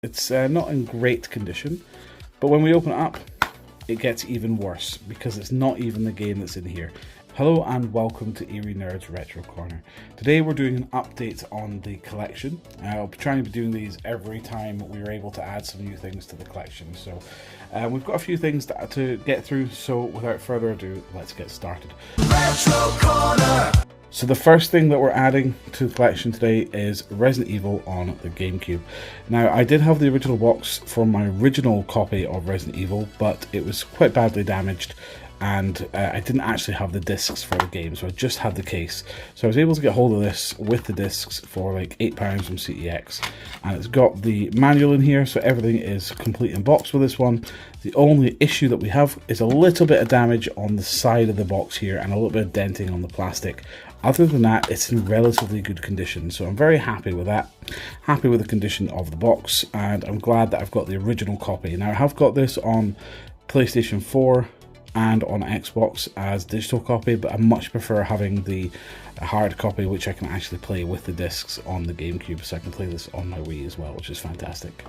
It's not in great condition, but when we open it up, it gets even worse because it's not even the game that's in here. Hello and welcome to Eerie Nerds Retro Corner. Today we're doing an update on the collection. I'll be trying to be doing these every time we're able to add some new things to the collection. So we've got a few things to get through, so without further ado, let's get started. Retro Corner! So the first thing that we're adding to the collection today is Resident Evil on the GameCube. Now, I did have the original box for my original copy of Resident Evil, but it was quite badly damaged, and I didn't actually have the discs for the game, so I just had the case. So I was able to get hold of this with the discs for like £8 from CEX, and it's got the manual in here, so everything is complete in box with this one. The only issue that we have is a little bit of damage on the side of the box here and a little bit of denting on the plastic. Other than that, it's in relatively good condition, so I'm very happy with that. Happy with the condition of the box, and I'm glad that I've got the original copy. Now, I have got this on PlayStation 4 and on Xbox as digital copy, but I much prefer having the hard copy, which I can actually play with the discs on the GameCube, so I can play this on my Wii as well, which is fantastic.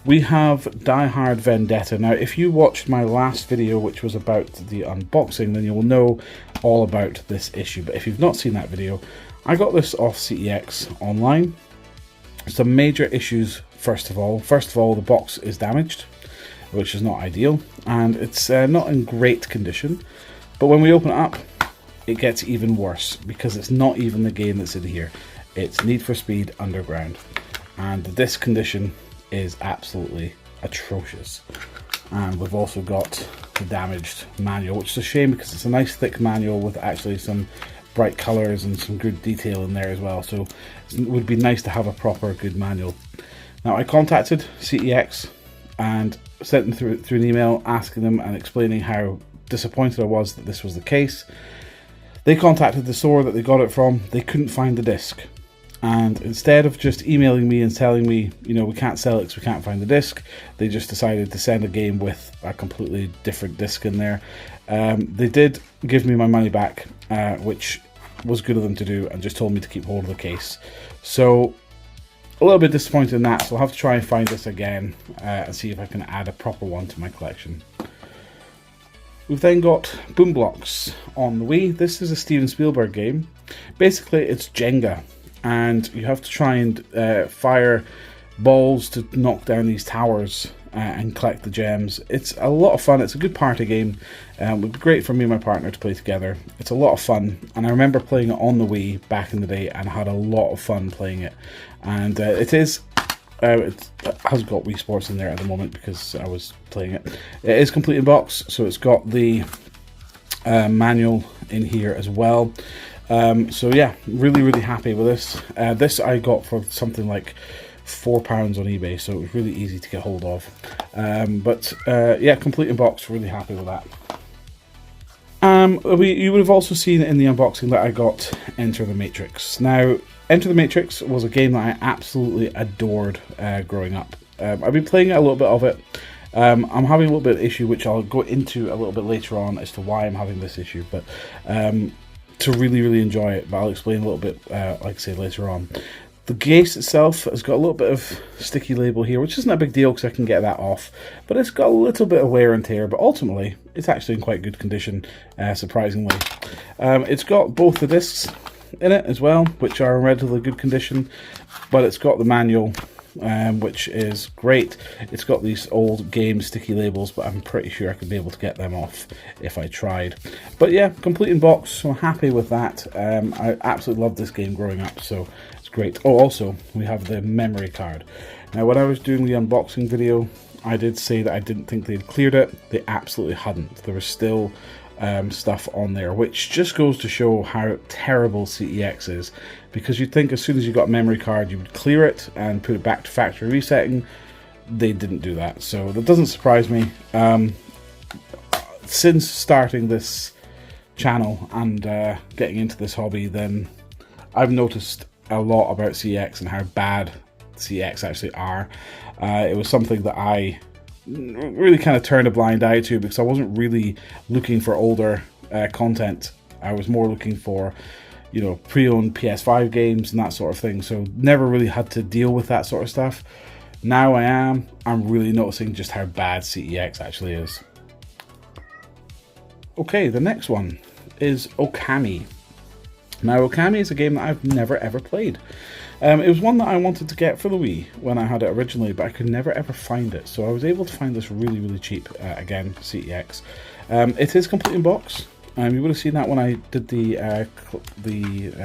We have Die Hard Vendetta. Now, if you watched my last video, which was about the unboxing, then you will know all about this issue. But if you've not seen that video, I got this off CEX online. Some major issues, first of all. First of all, the box is damaged, which is not ideal, and it's not in great condition. But when we open it up, it gets even worse because it's not even the game that's in here. It's Need for Speed Underground, and the disc condition is absolutely atrocious. And we've also got the damaged manual, which is a shame because it's a nice thick manual with actually some bright colors and some good detail in there as well, so it would be nice to have a proper good manual. Now, I contacted CEX and sent them through an email asking them and explaining how disappointed I was that this was the case. They contacted the store that they got it from. They couldn't find the disc. And instead of just emailing me and telling me, you know, we can't sell it because we can't find the disc, they just decided to send a game with a completely different disc in there. They did give me my money back, which was good of them to do, and just told me to keep hold of the case. So a little bit disappointed in that, so I'll have to try and find this again and see if I can add a proper one to my collection. We've then got Boom Blocks on the Wii. This is a Steven Spielberg game. Basically, it's Jenga, and you have to try and fire balls to knock down these towers and collect the gems. It's a lot of fun. It's a good party game. It would be great for me and my partner to play together. It's a lot of fun, and I remember playing it on the Wii back in the day and had a lot of fun playing it. And it has got Wii Sports in there at the moment because I was playing it. It is complete in box, so it's got the manual in here as well. So yeah, really happy with this. This I got for something like £4 on eBay, so it was really easy to get hold of. Yeah, complete in box, really happy with that. You would have also seen in the unboxing that I got Enter the Matrix. Now, Enter the Matrix was a game that I absolutely adored growing up. I've been playing a little bit of it. I'm having a little bit of issue, which I'll go into a little bit later on as to why I'm having this issue, but to really enjoy it, but I'll explain a little bit, like I say, later on. The case itself has got a little bit of sticky label here, which isn't a big deal because I can get that off, but it's got a little bit of wear and tear, but ultimately it's actually in quite good condition, surprisingly. It's got both the discs in it as well, which are in relatively good condition, but it's got the manual, which is great. It's got these old game sticky labels, but I'm pretty sure I could be able to get them off if I tried. But yeah, complete in box, so I'm happy with that. I absolutely loved this game growing up, so it's great. Oh, also, we have the memory card. Now, when I was doing the unboxing video, I did say that I didn't think they'd cleared it. They absolutely hadn't. There was still stuff on there, which just goes to show how terrible CEX is, because you'd think as soon as you got a memory card you would clear it and put it back to factory resetting. They didn't do that, so that doesn't surprise me. Since starting this channel and getting into this hobby, then I've noticed a lot about CEX and how bad CEX actually are. It was something that I really kind of turned a blind eye to because I wasn't really looking for older content. I was more looking for, you know, pre-owned PS5 games and that sort of thing. So never really had to deal with that sort of stuff. Now I'm really noticing just how bad CEX actually is. Okay, the next one is Okami. Now, Okami is a game that I've never ever played. It was one that I wanted to get for the Wii when I had it originally, but I could never ever find it. So I was able to find this really, really cheap, again, CEX. It is complete in box. You would have seen that when I did the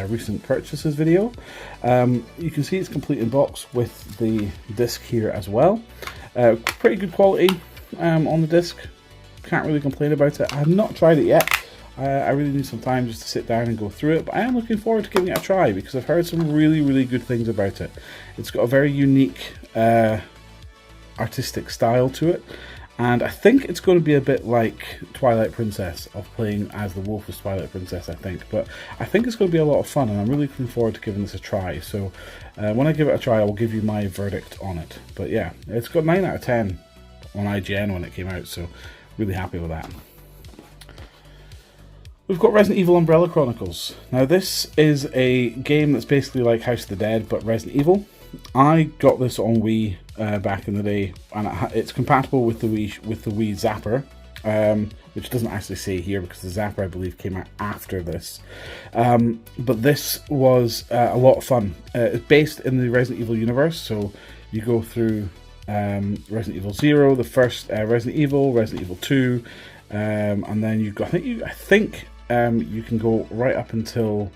recent purchases video. You can see it's complete in box with the disc here as well. Pretty good quality on the disc. Can't really complain about it. I have not tried it yet. I really need some time just to sit down and go through it, but I am looking forward to giving it a try because I've heard some really, really good things about it. It's got a very unique artistic style to it, and I think it's going to be a bit like Twilight Princess, of playing as the wolf as Twilight Princess, I think. But I think it's going to be a lot of fun, and I'm really looking forward to giving this a try. So when I give it a try, I will give you my verdict on it. But yeah, it's got 9 out of 10 on IGN when it came out, so really happy with that. We've got Resident Evil Umbrella Chronicles. Now this is a game that's basically like House of the Dead, but Resident Evil. I got this on Wii back in the day, and it's compatible with the Wii Zapper, which doesn't actually say here because the Zapper, I believe, came out after this. But this was a lot of fun. It's based in the Resident Evil universe, so you go through Resident Evil 0, the first Resident Evil, Resident Evil 2, and then you've got, I think you can go right up until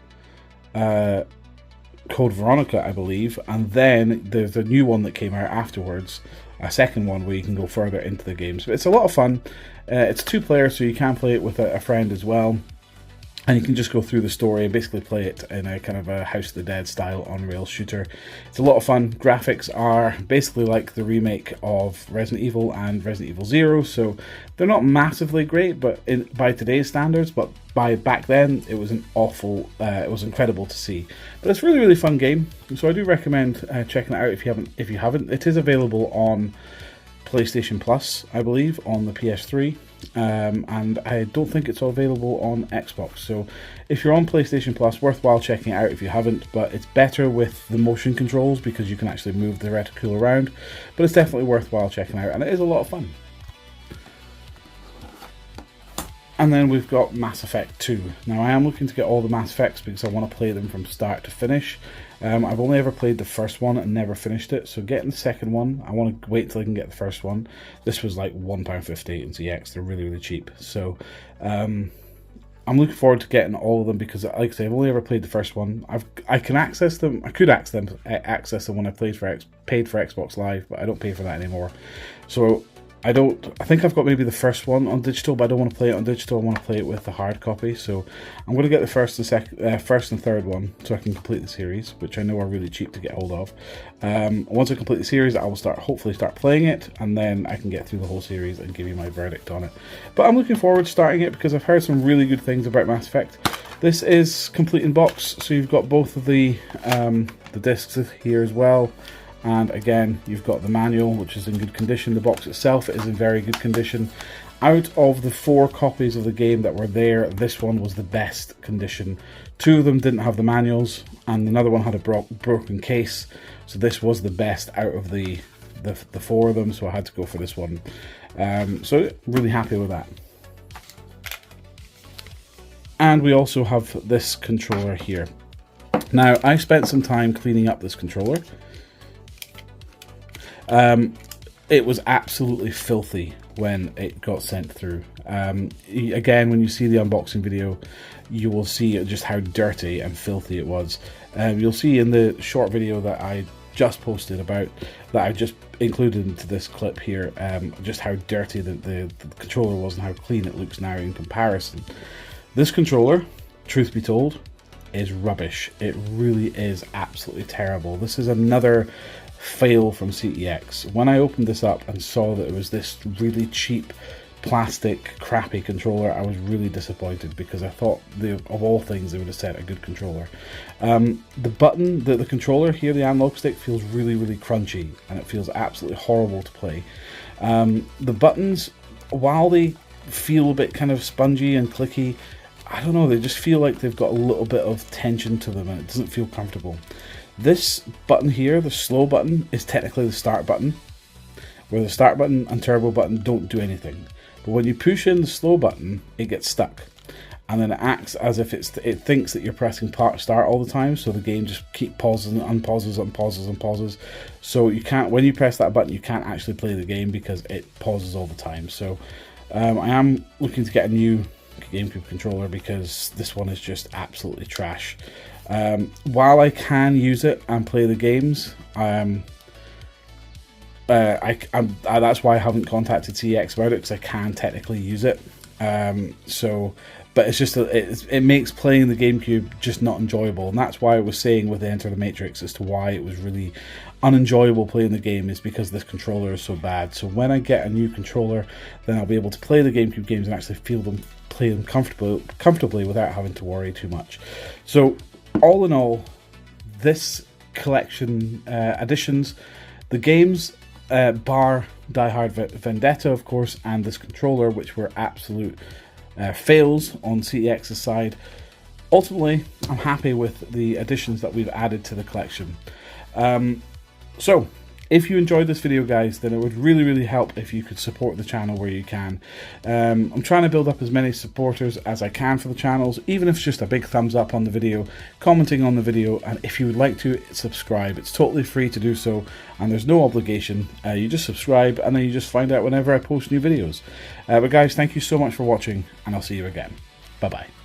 Code Veronica, I believe, and then there's a new one that came out afterwards, a second one where you can go further into the games. But it's a lot of fun. It's 2 players, so you can play it with a friend as well. And you can just go through the story and basically play it in a kind of a House of the Dead style on-rail shooter. It's a lot of fun. Graphics are basically like the remake of Resident Evil and Resident Evil 0, so they're not massively great, but by today's standards, but by back then it was an awful, it was incredible to see. But it's a really, really fun game, so I do recommend checking it out if you haven't. It is available on PlayStation Plus, I believe, on the PS3. And I don't think it's available on Xbox, so if you're on PlayStation Plus, worthwhile checking it out if you haven't. But it's better with the motion controls because you can actually move the reticule around, but it's definitely worthwhile checking out, and it is a lot of fun. And then we've got Mass Effect 2. Now I am looking to get all the Mass Effects because I want to play them from start to finish. I've only ever played the first one and never finished it, so getting the second one, I want to wait till I can get the first one. This was like £1.50 in CX, they're really, really cheap. So I'm looking forward to getting all of them because, like I say, I've only ever played the first one. I can access them. I could access them when I paid for Xbox Live, but I don't pay for that anymore. So I think I've got maybe the first one on digital, but I don't want to play it on digital. I want to play it with the hard copy. So I'm going to get the first and third one so I can complete the series, which I know are really cheap to get hold of. Once I complete the series, I will hopefully start playing it, and then I can get through the whole series and give you my verdict on it. But I'm looking forward to starting it because I've heard some really good things about Mass Effect. This is complete in box, so you've got both of the discs here as well. And again, you've got the manual, which is in good condition. The box itself is in very good condition. Out of the 4 copies of the game that were there, this one was the best condition. 2 of them didn't have the manuals, and another one had a broken case. So this was the best out of the 4 of them, so I had to go for this one. So really happy with that. And we also have this controller here. Now, I spent some time cleaning up this controller. It was absolutely filthy when it got sent through. Again, when you see the unboxing video, you will see just how dirty and filthy it was. You'll see in the short video that I just posted about, that I just included into this clip here, just how dirty the controller was and how clean it looks now in comparison. This controller, truth be told, is rubbish. It really is absolutely terrible. This is another fail from CEX. When I opened this up and saw that it was this really cheap plastic crappy controller, I was really disappointed because I thought of all things they would have sent a good controller. The button, the controller here, the analog stick, feels really, really crunchy, and it feels absolutely horrible to play. The buttons, while they feel a bit kind of spongy and clicky, I don't know, they just feel like they've got a little bit of tension to them and it doesn't feel comfortable. This button here, the slow button, is technically the start button, where the start button and turbo button don't do anything. But when you push in the slow button, it gets stuck. And then it acts as if it thinks that you're pressing start all the time, so the game just keep pausing, unpauses, unpauses, unpauses. So you can't, when you press that button, you can't actually play the game because it pauses all the time. So I am looking to get a new GameCube controller because this one is just absolutely trash. While I can use it and play the games, that's why I haven't contacted CEX about it, because I can technically use it. But it's just it makes playing the GameCube just not enjoyable, and that's why I was saying with Enter the Matrix as to why it was really unenjoyable playing the game, is because this controller is so bad. So when I get a new controller, then I'll be able to play the GameCube games and actually play them comfortably without having to worry too much. So all in all, this collection additions, the games, bar Die Hard Vendetta, of course, and this controller, which were absolute fails on CEX's side. Ultimately, I'm happy with the additions that we've added to the collection. So, if you enjoyed this video, guys, then it would really help if you could support the channel where you can. I'm trying to build up as many supporters as I can for the channels, even if it's just a big thumbs up on the video, commenting on the video, and if you would like to, subscribe. It's totally free to do so, and there's no obligation. You just subscribe, and then you just find out whenever I post new videos. But guys, thank you so much for watching, and I'll see you again. Bye-bye.